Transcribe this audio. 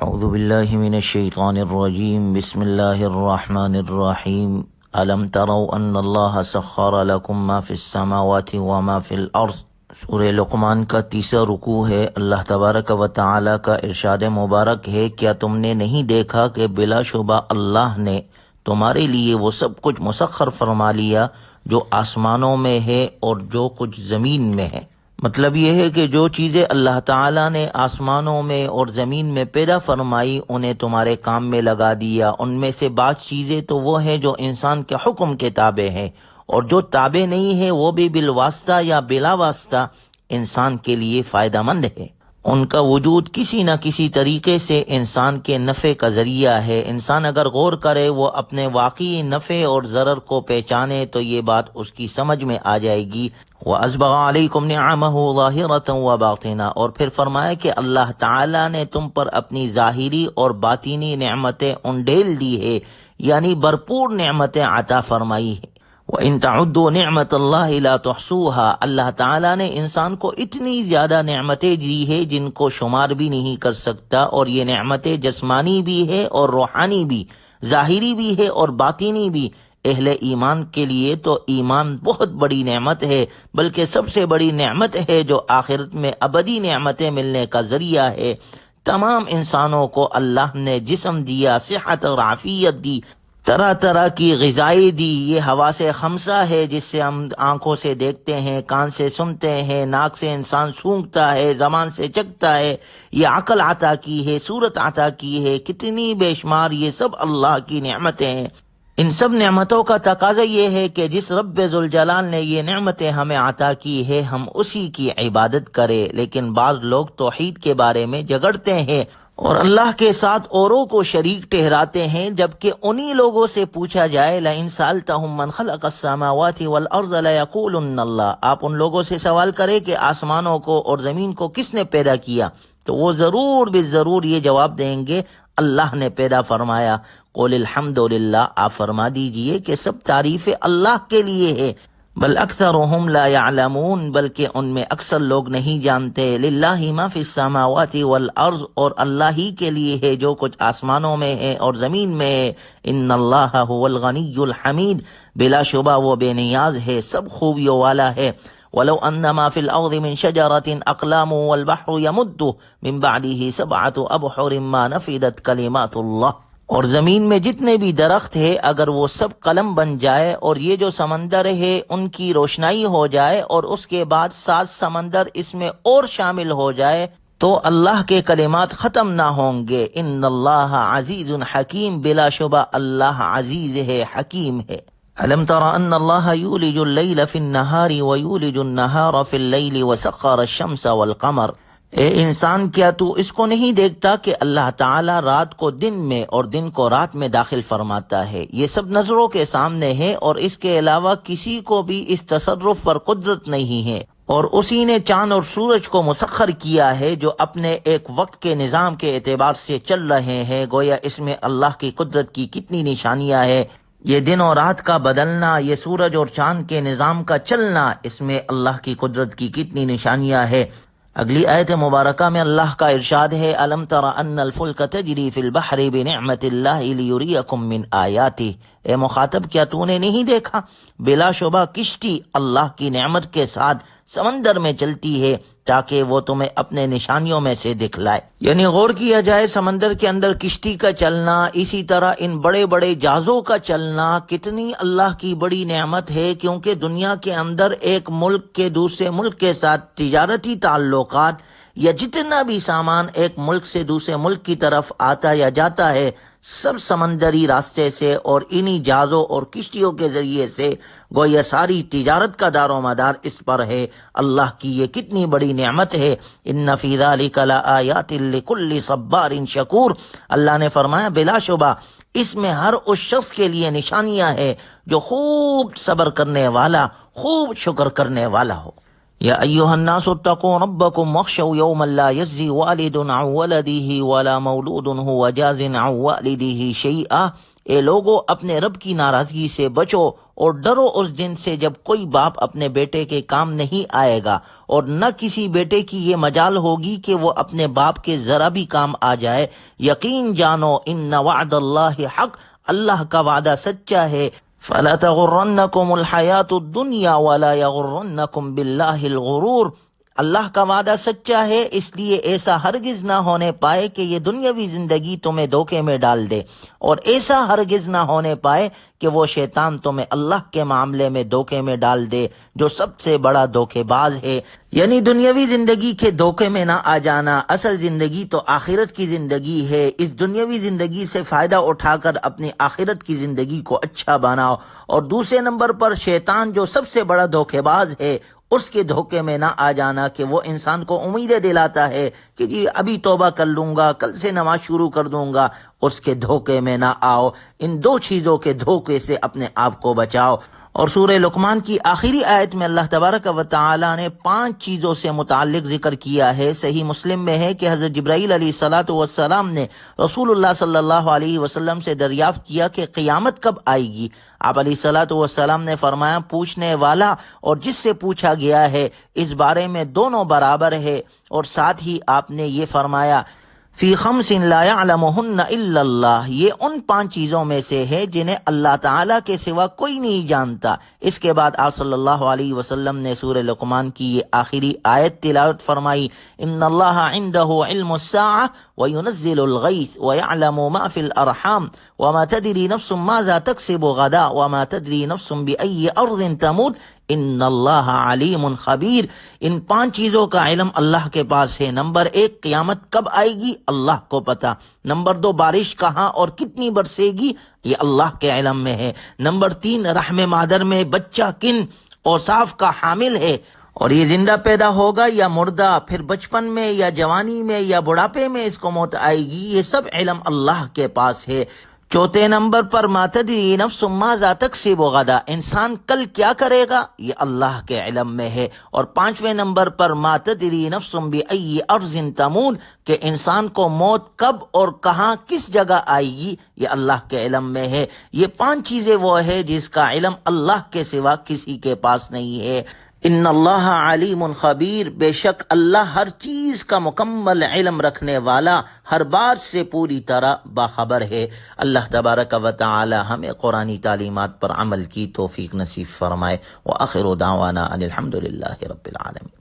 اعوذ باللہ من الشیطان الرجیم بسم اللہ الرحمن الرحیم الم تروا ان اللہ سخر لکم ما فی السماوات وما فی الارض۔ سورہ لقمان کا تیسرا رکوع ہے۔ اللہ تبارک و تعالی کا ارشاد مبارک ہے، کیا تم نے نہیں دیکھا کہ بلا شبہ اللہ نے تمہارے لیے وہ سب کچھ مسخر فرما لیا جو آسمانوں میں ہے اور جو کچھ زمین میں ہے۔ مطلب یہ ہے کہ جو چیزیں اللہ تعالیٰ نے آسمانوں میں اور زمین میں پیدا فرمائی انہیں تمہارے کام میں لگا دیا۔ ان میں سے بعض چیزیں تو وہ ہیں جو انسان کے حکم کے تابع ہیں، اور جو تابع نہیں ہے وہ بھی بالواسطہ یا بلا واسطہ انسان کے لیے فائدہ مند ہے۔ ان کا وجود کسی نہ کسی طریقے سے انسان کے نفع کا ذریعہ ہے۔ انسان اگر غور کرے، وہ اپنے واقعی نفع اور ضرر کو پہچانے تو یہ بات اس کی سمجھ میں آ جائے گی۔ وَأَسْبَغَ عَلَيْكُمْ نِعَمَهُ ظَاهِرَةً وَبَاطِنَةً، اور پھر فرمایا کہ اللہ تعالیٰ نے تم پر اپنی ظاہری اور باطنی نعمتیں انڈیل دی ہے، یعنی بھرپور نعمتیں عطا فرمائی ہے۔ وَإِن تَعُدُّوا نِعْمَةَ اللَّهِ لَا تُحْصُوهَا، اللہ تعالیٰ نے انسان کو اتنی زیادہ نعمتیں دی ہے جن کو شمار بھی نہیں کر سکتا، اور یہ نعمتیں جسمانی بھی ہے اور روحانی بھی، ظاہری بھی ہے اور باطنی بھی۔ اہل ایمان کے لیے تو ایمان بہت بڑی نعمت ہے، بلکہ سب سے بڑی نعمت ہے جو آخرت میں ابدی نعمتیں ملنے کا ذریعہ ہے۔ تمام انسانوں کو اللہ نے جسم دیا، صحت اور عافیت دی، طرح طرح کی غذائیں دی۔ یہ حواس خمسہ ہے جس سے ہم آنکھوں سے دیکھتے ہیں، کان سے سنتے ہیں، ناک سے انسان سونگھتا ہے، زبان سے چکھتا ہے۔ یہ عقل عطا کی ہے، صورت عطا کی ہے، کتنی بے شمار، یہ سب اللہ کی نعمتیں ہیں۔ ان سب نعمتوں کا تقاضا یہ ہے کہ جس رب ذوالجلال نے یہ نعمتیں ہمیں عطا کی ہے ہم اسی کی عبادت کریں۔ لیکن بعض لوگ توحید کے بارے میں جھگڑتے ہیں اور اللہ کے ساتھ اوروں کو شریک ٹھہراتے ہیں، جبکہ انہی لوگوں سے پوچھا جائے لَإِن سَأَلْتَهُم مَّنْ خَلَقَ السَّمَاوَاتِ وَالْأَرْضَ لَيَقُولُنَّ اللَّهُ، آپ ان لوگوں سے سوال کریں کہ آسمانوں کو اور زمین کو کس نے پیدا کیا، تو وہ ضرور بالضرور یہ جواب دیں گے اللہ نے پیدا فرمایا۔ قُلِ الْحَمْدُ لِلَّهِ، آپ فرما دیجئے کہ سب تعریفیں اللہ کے لیے ہے۔ بل اکثرهم لا يعلمون، بلکہ ان میں اکثر لوگ نہیں جانتے۔ للہ ما فی السماوات والارض، اور اللہ ہی کے لیے ہے جو کچھ آسمانوں میں ہے اور زمین میں ہے۔ ان اللہ هو الغنی الحمید، بلا شبہ وہ بے نیاز ہے، سب خوبیوں والا ہے۔ ولو ان ما فی الارض من شجرۃ اقلام والبحر يمده من بعده سبعۃ ابحر ما نفدت کلمات اللہ، اور زمین میں جتنے بھی درخت ہے اگر وہ سب قلم بن جائے اور یہ جو سمندر ہے ان کی روشنائی ہو جائے اور اس کے بعد 7 سمندر اس میں اور شامل ہو جائے تو اللہ کے کلمات ختم نہ ہوں گے۔ ان اللہ عزیز حکیم، بلا شبہ اللہ عزیز ہے، حکیم ہے۔ الم تر ان اللہ یولج اللیل فی النہار ویولج النہار فی اللیل وسخر الشمس والقمر، اے انسان کیا تو اس کو نہیں دیکھتا کہ اللہ تعالی رات کو دن میں اور دن کو رات میں داخل فرماتا ہے؟ یہ سب نظروں کے سامنے ہے اور اس کے علاوہ کسی کو بھی اس تصرف پر قدرت نہیں ہے، اور اسی نے چاند اور سورج کو مسخر کیا ہے جو اپنے ایک وقت کے نظام کے اعتبار سے چل رہے ہیں۔ گویا اس میں اللہ کی قدرت کی کتنی نشانیاں ہیں۔ یہ دن اور رات کا بدلنا، یہ سورج اور چاند کے نظام کا چلنا، اس میں اللہ کی قدرت کی کتنی نشانیاں ہیں۔ اگلی آیت مبارکہ میں اللہ کا ارشاد ہے الم تر ان الفلک تجری فی البحر بنعمت اللہ لیریکم من آیاتہ، اے مخاطب کیا تو نے نہیں دیکھا، بلا شبہ کشتی اللہ کی نعمت کے ساتھ سمندر میں چلتی ہے تاکہ وہ تمہیں اپنے نشانیوں میں سے دکھلائے۔ یعنی غور کیا جائے سمندر کے اندر کشتی کا چلنا، اسی طرح ان بڑے بڑے جہازوں کا چلنا کتنی اللہ کی بڑی نعمت ہے، کیونکہ دنیا کے اندر ایک ملک کے دوسرے ملک کے ساتھ تجارتی تعلقات یا جتنا بھی سامان ایک ملک سے دوسرے ملک کی طرف آتا یا جاتا ہے سب سمندری راستے سے اور انہی جہازوں اور کشتیوں کے ذریعے سے، گویا ساری تجارت کا دار و مدار اس پر ہے۔ اللہ کی یہ کتنی بڑی نعمت ہے۔ ان فی ذلک لآیات لکل صبار شکور، اللہ نے فرمایا بلا شبہ اس میں ہر اس شخص کے لیے نشانیاں ہیں جو خوب صبر کرنے والا، خوب شکر کرنے والا ہو۔ یا ایھا الناس اتقوا ربکم واخشوا یوما لا یجزی والد عن ولده ولا مولود هو جاز عن والده شیئا، اے لوگو اپنے رب کی ناراضگی سے بچو اور ڈرو اس دن سے جب کوئی باپ اپنے بیٹے کے کام نہیں آئے گا اور نہ کسی بیٹے کی یہ مجال ہوگی کہ وہ اپنے باپ کے ذرا بھی کام آ جائے۔ یقین جانو ان وعد اللہ حق، اللہ کا وعدہ سچا ہے۔ فلا تغرنکم الحیات الدنیا ولا یغرنکم باللہ الغرور، اللہ کا وعدہ سچا ہے، اس لیے ایسا ہرگز نہ ہونے پائے کہ یہ دنیاوی زندگی تمہیں دھوکے میں ڈال دے، اور ایسا ہرگز نہ ہونے پائے کہ وہ شیطان تمہیں اللہ کے معاملے میں دھوکے میں ڈال دے، جو سب سے بڑا دھوکے باز ہے۔ یعنی دنیاوی زندگی کے دھوکے میں نہ آ جانا، اصل زندگی تو آخرت کی زندگی ہے۔ اس دنیاوی زندگی سے فائدہ اٹھا کر اپنی آخرت کی زندگی کو اچھا بناؤ، اور دوسرے نمبر پر شیطان جو سب سے بڑا دھوکے باز ہے، اس کے دھوکے میں نہ آ جانا کہ وہ انسان کو امیدیں دلاتا ہے کہ جی ابھی توبہ کر لوں گا، کل سے نماز شروع کر دوں گا، اس کے دھوکے میں نہ آؤ۔ ان دو چیزوں کے دھوکے سے اپنے آپ کو بچاؤ۔ اور سورہ لقمان کی آخری آیت میں اللہ تبارک و تعالی نے 5 چیزوں سے متعلق ذکر کیا ہے۔ صحیح مسلم میں ہے کہ حضرت جبرائیل علیہ الصلاۃ والسلام نے رسول اللہ صلی اللہ علیہ وسلم سے دریافت کیا کہ قیامت کب آئے گی۔ آپ علیہ الصلاۃ والسلام نے فرمایا، پوچھنے والا اور جس سے پوچھا گیا ہے اس بارے میں دونوں برابر ہے، اور ساتھ ہی آپ نے یہ فرمایا، فی خمس لا یعلمہن الا اللہ، یہ ان 5 چیزوں میں سے ہے جنہیں اللہ تعالیٰ کے سوا کوئی نہیں جانتا۔ اس کے بعد آپ صلی اللہ علیہ وسلم نے سورہ لقمان کی یہ آخری آیت تلاوت فرمائی، ان اللہ عندہ علم الساعہ وینزل الغیث ویعلم ما فی الارحام وما تدری نفس ماذا تکسب غدا وما تدری نفس بأی ارض تموت ان اللہ علیم خبیر۔ ان 5 چیزوں کا علم اللہ کے پاس ہے۔ نمبر 1، قیامت کب آئے گی اللہ کو پتہ۔ نمبر 2، بارش کہاں اور کتنی برسے گی یہ اللہ کے علم میں ہے۔ نمبر 3، رحم مادر میں بچہ کن اوصاف کا حامل ہے، اور یہ زندہ پیدا ہوگا یا مردہ، پھر بچپن میں یا جوانی میں یا بڑھاپے میں اس کو موت آئے گی، یہ سب علم اللہ کے پاس ہے۔ چوتھے نمبر پر ما تدری نفس ماذا تکسب غدا، انسان کل کیا کرے گا یہ اللہ کے علم میں ہے۔ اور 5ویں نمبر پر ما تدری نفس بأی ارض تموت، کہ انسان کو موت کب اور کہاں کس جگہ آئے گی یہ اللہ کے علم میں ہے۔ یہ 5 چیزیں وہ ہے جس کا علم اللہ کے سوا کسی کے پاس نہیں ہے۔ ان اللہ علیم خبیر، بے شک اللہ ہر چیز کا مکمل علم رکھنے والا، ہر بات سے پوری طرح باخبر ہے۔ اللہ تبارک و تعالی ہمیں قرآنی تعلیمات پر عمل کی توفیق نصیب فرمائے۔ وآخر دعوانا ان الحمد للہ رب العالمین۔